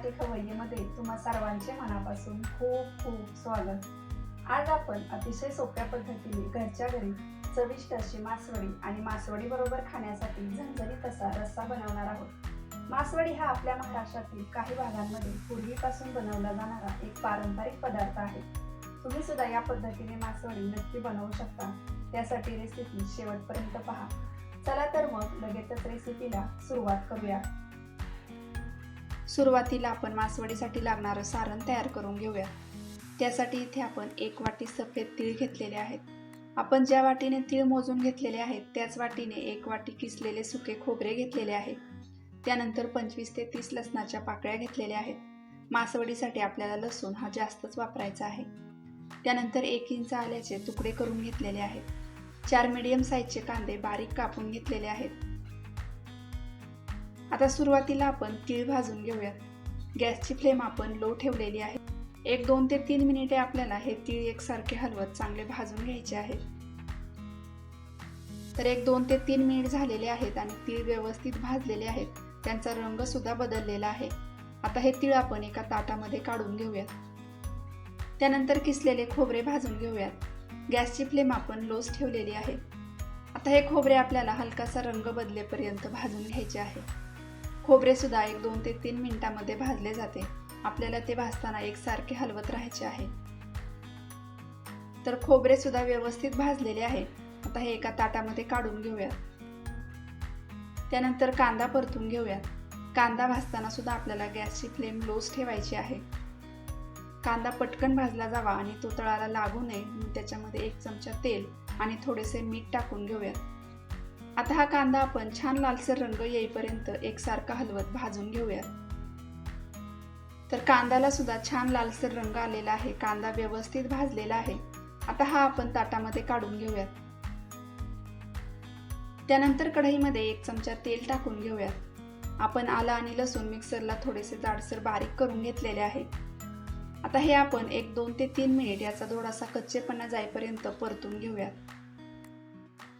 मराठी खवय्येमध्ये तुम्हा सर्वांचे मनापासून खूप खूप स्वागत। आज आपण अतिशय सोप्या पद्धतीने घरच्या घरी चविष्ट अशी मासवडी आणि मासवडी बरोबर खाण्यासाठी झणझणीत असा रस्सा बनवणार आहोत। मासवडी हा आपल्या महाराष्ट्रातील काही भागांमध्ये पूर्वीपासून बनवला जाणारा एक पारंपरिक पदार्थ आहे। तुम्ही सुद्धा या पद्धतीने मासवडी नक्की बनवू शकता। त्यासाठी रेसिपी शेवटपर्यंत पहा। चला तर मग लगेचच रेसिपीला सुरुवात करूया। सुरुवातीला आपण मासवडीसाठी लागणारं सारण तयार करून घेऊया। त्यासाठी इथे आपण 1 वाटी सफेद तीळ घेतलेले आहेत। आपण ज्या वाटीने तीळ मोजून घेतलेले आहेत त्याच वाटीने 1 वाटी किसलेले सुके खोबरे घेतलेले आहेत। त्यानंतर 25 ते 30 लसणाच्या पाकळ्या घेतलेल्या आहेत। मासवडीसाठी आपल्याला लसूण हा जास्तच वापरायचा आहे। त्यानंतर 1 इंच आल्याचे तुकडे करून घेतलेले आहेत। 4 मीडियम साईजचे कांदे बारीक कापून घेतलेले आहेत। आता सुरुवातीला आपण तीळ भाजून घेऊयात। गॅसची फ्लेम आपण लो ठेवलेली आहे। 1-2 ते 3 मिनिटे आपल्याला हे तीळ एकसारखे हलवत चांगले भाजून घ्यायचे आहे। तर 1-2 ते 3 मिनिट झालेले आहेत आणि तीळ व्यवस्थित भाजलेले आहेत। त्यांचा रंग सुद्धा बदललेला आहे। आता हे तीळ आपण एका ताटामध्ये काढून घेऊयात। त्यानंतर किसलेले खोबरे भाजून घेऊयात। गॅसची फ्लेम आपण लोच ठेवलेली आहे। आता हे खोबरे आपल्याला हलकासा रंग बदलेपर्यंत भाजून घ्यायचे आहे। खोबरे सुद्धा 1-2 ते 3 मिनिटांमध्ये भाजले जाते। आपल्याला ते भाजताना एकसारखे हलवत राहायचे आहे। तर खोबरे सुद्धा व्यवस्थित भाजलेले आहे। आता हे एका ताटामध्ये काढून घेऊयात। त्यानंतर कांदा परतून घेऊयात। कांदा भाजताना सुद्धा आपल्याला गॅसची फ्लेम लोच ठेवायची आहे। कांदा पटकन भाजला जावा आणि तो तळाला लागू नये म्हणून त्याच्यामध्ये 1 चमचा तेल आणि थोडेसे मीठ टाकून घेऊयात। आता हा कांदा आपण छान लालसर रंग येईपर्यंत एकसारखा हलवत भाजून घेऊयात। तर कांद्याला सुद्धा छान लालसर रंग आलेला आहे। कांदा व्यवस्थित भाजलेला आहे। आता हा आपण ताटामध्ये काढून घेऊयात। त्यानंतर कढईमध्ये 1 चमचा तेल टाकून घेऊयात। आपण आलं आणि लसूण मिक्सरला थोडेसे जाडसर बारीक करून घेतलेले आहे। आता हे आपण 1-2 ते 3 मिनिट याचा थोडासा कच्चेपणा जाईपर्यंत परतून घेऊयात।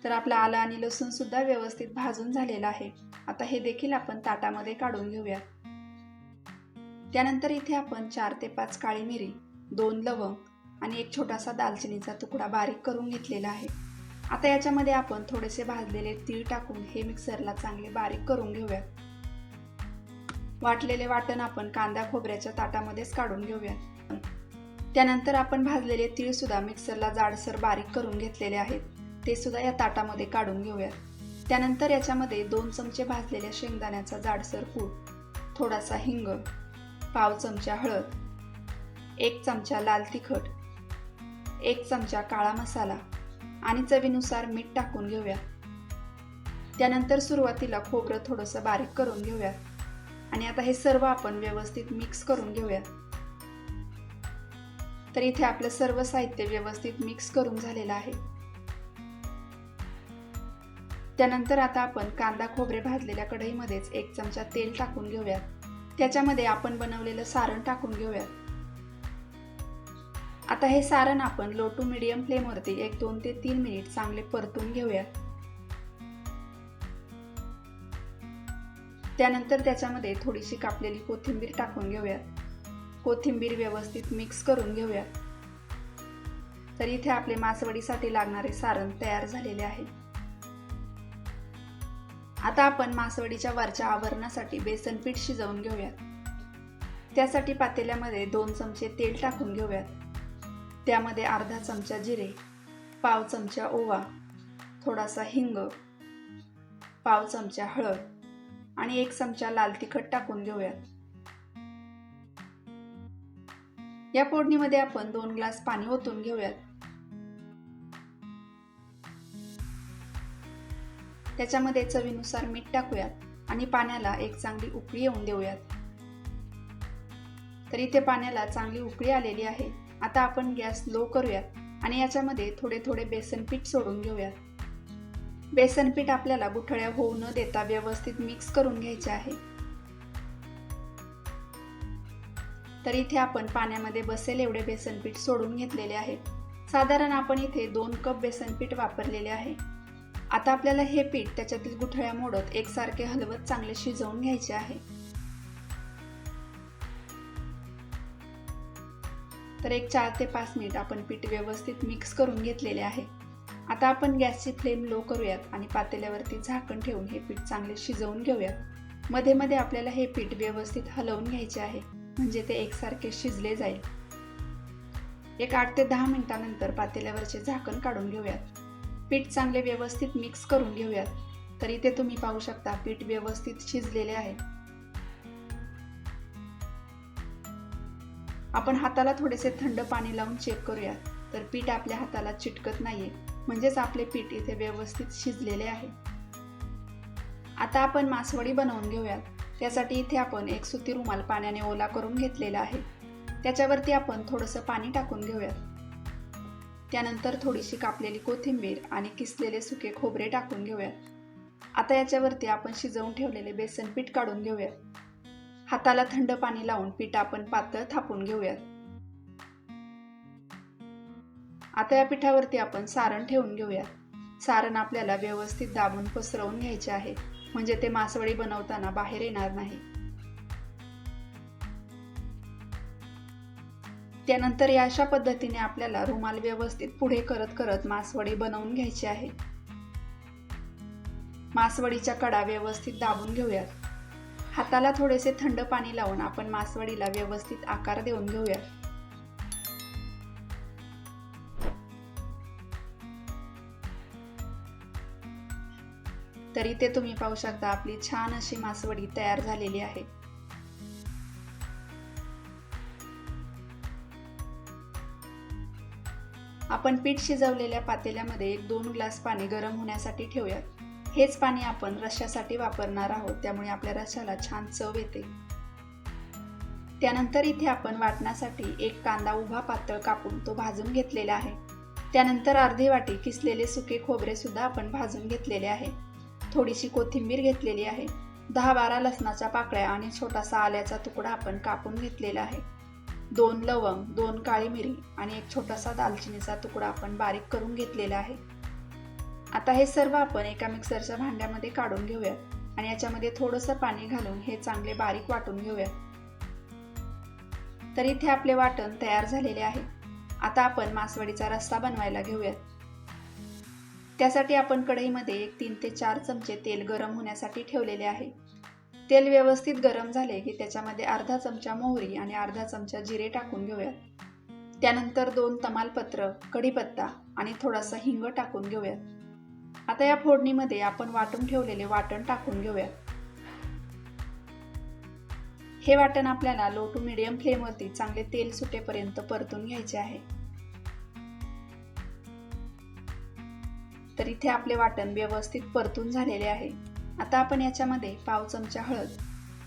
तर आपला आलं आणि लसूण सुद्धा व्यवस्थित भाजून झालेला आहे। आता हे देखील आपण ताटामध्ये काढून घेऊयात। त्यानंतर इथे आपण 4 ते 5 काळी मिरी, 2 लवंग आणि 1 छोटासा दालचिनीचा तुकडा बारीक करून घेतलेला आहे। आता याच्यामध्ये आपण थोडेसे भाजलेले तीळ टाकून हे मिक्सरला चांगले बारीक करून घेऊयात। वाटलेले वाटण आपण कांदा खोबऱ्याच्या ताटामध्येच काढून घेऊयात। त्यानंतर आपण भाजलेले तीळ सुद्धा मिक्सरला जाडसर बारीक करून घेतलेले आहेत। ते सुद्धा या ताटामध्ये काढून घेऊयात। त्यानंतर याच्यामध्ये 2 चमचे भाजलेल्या शेंगदाण्याचा जाडसर कूट, थोडासा हिंग, पाव चमचा हळद, 1 चमचा लाल तिखट, 1 चमचा काळा मसाला आणि चवीनुसार मीठ टाकून घेऊयात। त्यानंतर सुरुवातीला खोबरं थोडंसं बारीक करून घेऊयात आणि आता हे सर्व आपण व्यवस्थित मिक्स करून घेऊयात। तर इथे आपलं सर्व साहित्य व्यवस्थित मिक्स करून झालेलं आहे। त्यानंतर आता आपण कांदा खोबरे भाजलेल्या कढईमध्येच 1 चमचा तेल टाकून घेऊयात। त्याच्यामध्ये आपण बनवलेलं सारण टाकून घेऊयात। आता हे सारण आपण लो टू मीडियम फ्लेमवरती 1-2 ते 3 मिनिट चांगले परतून घेऊयात। त्यानंतर त्याच्यामध्ये थोडीशी कापलेली कोथिंबीर टाकून घेऊयात। कोथिंबीर व्यवस्थित मिक्स करून घेऊयात। तर इथे आपले मासवडीसाठी लागणारे सारण तयार झालेले आहे। आता आपण मासवडीच्या वरच्या आवरणासाठी बेसन पीठ शिजवून घेऊयात। त्यासाठी पातेल्यामध्ये 2 चमचे तेल टाकून घेऊयात। त्यामध्ये अर्धा चमचा जिरे, पाव चमचा ओवा, थोडासा हिंग, पाव चमचा हळद आणि 1 चमचा लाल तिखट टाकून घेऊयात। या फोडणीमध्ये आपण 2 ग्लास पाणी ओतून घेऊयात। त्याच्यामध्ये चवीनुसार मीठ टाकूयात आणि पाण्याला एक चांगली उकळी येऊन देऊयात। तर इथे पाण्याला चांगली उकळी आलेली आहे। आता आपण गॅस लो करूयात आणि याच्यामध्ये थोडे थोडे बेसन पीठ सोडून घेऊयात। बेसन पीठ आपल्याला गुठळ्या होऊ न देता व्यवस्थित मिक्स करून घ्यायचे आहे। तर इथे आपण पाण्यामध्ये बसेल एवढे बेसन पीठ सोडून घेतलेले आहे। साधारण आपण इथे 2 कप बेसन पीठ वापरलेले आहे। आता आपल्याला हे पीठ त्याच्यातील गुठळ्या मोडत एकसारखे हलवत चांगले शिजवून घ्यायचे आहे। तर एक 4 ते 5 मिनिट आपण पीठ व्यवस्थित मिक्स करून घेतलेले आहे. आता आपण गॅसची फ्लेम लो करूयात आणि पातेल्यावरती झाकण ठेवून हे पीठ चांगले शिजवून घेऊयात. मध्ये मध्ये आपल्याला हे पीठ व्यवस्थित हलवून घ्यायचे आहे, म्हणजे ते एकसारखे शिजले जाईल. एक 8 ते 10 मिनिटांनंतर पातेल्यावरचे झाकण काढून घेऊयात. पीठ चांगले व्यवस्थित मिक्स करून घेऊयात. तर इथे तुम्ही पाहू शकता पीठ व्यवस्थित शिजलेले आहे. आपण हाताला थोडेसे थंड पाणी लावून चेक करूयात. तर पीठ आपल्या हाताला चिटकत नाहीये, म्हणजेच आपले पीठ इथे व्यवस्थित शिजलेले आहे. आता आपण मासवडी बनवून घेऊयात. त्यासाठी इथे आपण एक सुती रुमाल पाण्याने ओला करून घेतलेला आहे. त्याच्यावरती आपण थोडंसं पाणी टाकून घेऊयात. त्यानंतर थोडीशी कापलेली कोथिंबीर आणि किसलेले सुके खोबरे टाकून घेऊयात. आता याच्यावरती आपण शिजवून ठेवलेले बेसन पीठ काढून घेऊयात. हाताला थंड पाणी लावून पीठ आपण पातळ थापून घेऊयात. आता या पिठावरती आपण सारण ठेवून घेऊयात. सारण आपल्याला व्यवस्थित दाबून पसरवून घ्यायचे आहे, म्हणजे ते मासवडी बनवताना बाहेर येणार नाही. त्यानंतर या अशा पद्धतीने आपल्याला रुमाल व्यवस्थित पुढे करत करत मासवडी बनवून घ्यायची आहे. मासवडीच्या कडा व्यवस्थित दाबून घेऊयात. हाताला थोडेसे थंड पाणी लावून आपण मासवडीला व्यवस्थित आकार देऊन घेऊयात. तर इथे तुम्ही पाहू शकता आपली छान अशी मासवडी तयार झालेली आहे. आपण पीठ शिजवलेल्या पातेल्यामध्ये 1-2 ग्लास पाणी गरम होण्यासाठी ठेवूयात. हेच पाणी आपण रश्श्यासाठी वापरणार आहोत, त्यामुळे आपल्या रश्श्याला छान चव येते. त्यानंतर इथे आपण वाटण्यासाठी एक कांदा उभा पातळ कापून तो भाजून घेतलेला आहे. त्यानंतर अर्धी वाटी किसलेले सुके खोबरे सुद्धा आपण भाजून घेतलेले आहे. थोडीशी कोथिंबीर घेतलेली आहे. 10-12 लसणाच्या पाकळ्या आणि छोटासा आल्याचा तुकडा आपण कापून घेतलेला आहे. 2 लवंग, 2 काळी मिरी आणि एक छोटासा दालचिनीचा तुकडा आपण बारीक करून घेतलेला आहे. आता हे सर्व आपण एका मिक्सरच्या भांड्यामध्ये काढून घेऊयात आणि याच्यामध्ये थोडंसं पाणी घालून हे चांगले बारीक वाटून घेऊयात. तर इथे आपले वाटण तयार झालेले आहे. आता आपण मासवडीचा रस्सा बनवायला घेऊयात. त्यासाठी आपण कढईमध्ये 3 ते 4 चमचे तेल गरम होण्यासाठी ठेवलेले आहे. तेल व्यवस्थित गरम झाले की त्याच्यामध्ये अर्धा चमचा मोहरी आणि अर्धा चमचा जिरे टाकून घेऊयात. त्यानंतर 2 तमालपत्र, कढीपत्ता आणि थोडासा हिंग टाकून घेऊयात. आता या फोडणीमध्ये आपण वाटून ठेवलेले वाटण टाकून घेऊयात. हे वाटण आपल्याला लो टू मीडियम फ्लेमवरती चांगले तेल सुटेपर्यंत परतून घ्यायचे आहे. तर इथे आपले वाटण व्यवस्थित परतून झालेले आहे. आता आपण याच्यामध्ये पाव चमचा हळद,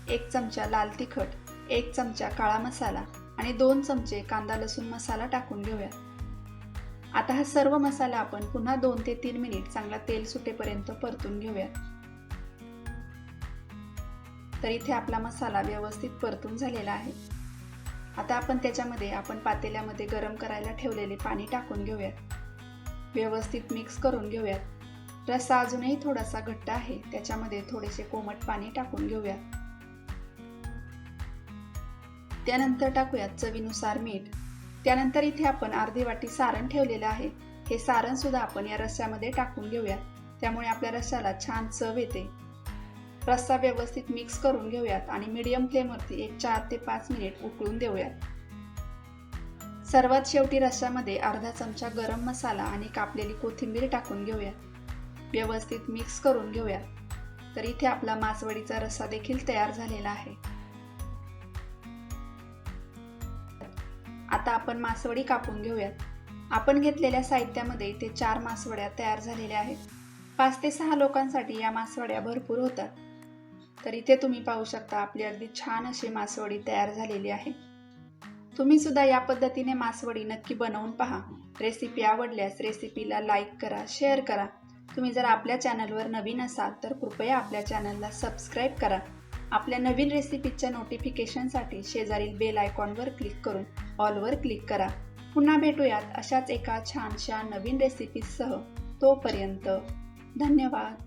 1 चमचा लाल तिखट, 1 चमचा काळा मसाला आणि 2 चमचे कांदा लसूण मसाला टाकून घेऊयात. आता हा सर्व मसाला आपण पुन्हा 2 ते 3 मिनिट चांगला तेल सुटेपर्यंत परतून घेऊयात. तर इथे आपला मसाला व्यवस्थित परतून झालेला आहे. आता आपण त्याच्यामध्ये आपण पातेल्यामध्ये गरम करायला ठेवलेले पाणी टाकून घेऊयात. व्यवस्थित मिक्स करून घेऊयात. रस्सा अजूनही थोडासा घट्ट आहे, त्याच्यामध्ये थोडेसे कोमट पाणी टाकून घेऊयात. त्यानंतर टाकूयात चवीनुसार मीठ. त्यानंतर इथे आपण अर्धी वाटी सारण ठेवलेलं आहे. हे सारण सुद्धा आपण या रस्स्यामध्ये टाकून घेऊयात, त्यामुळे आपल्या रस्स्याला छान चव येते. रस्सा व्यवस्थित मिक्स करून घेऊयात आणि मीडियम फ्लेमवरती 4 ते 5 मिनिट उकळून देऊयात. सर्वात शेवटी रस्स्यामध्ये अर्धा चमचा गरम मसाला आणि कापलेली कोथिंबीर टाकून घेऊयात. व्यवस्थित मिक्स करून घेऊयात. तर इथे आपला मासवडीचा रस्सा देखील तयार झालेला आहे. आता आपण मासवडी कापून घेऊयात. आपण घेतलेल्या साहित्यामध्ये इथे 4 मासवड्या तयार झालेल्या आहेत. 5 ते 6 लोकांसाठी या मासवड्या भरपूर होतात. तर इथे तुम्ही पाहू शकता आपली अगदी छान अशी मासवडी तयार झालेली आहे. तुम्ही सुद्धा या पद्धतीने मासवडी नक्की बनवून पहा. रेसिपी आवडल्यास रेसिपीला लाईक करा, शेअर करा. तुम्ही जर आपल्या चॅनलवर नवीन असाल तर कृपया आपल्या चॅनलला सबस्क्राईब करा. आपल्या नवीन रेसिपीच्या नोटिफिकेशनसाठी शेजारील बेल आयकॉनवर क्लिक करून ऑलवर क्लिक करा. पुन्हा भेटूयात अशाच एका छानशा नवीन रेसिपीसह. तोपर्यंत धन्यवाद.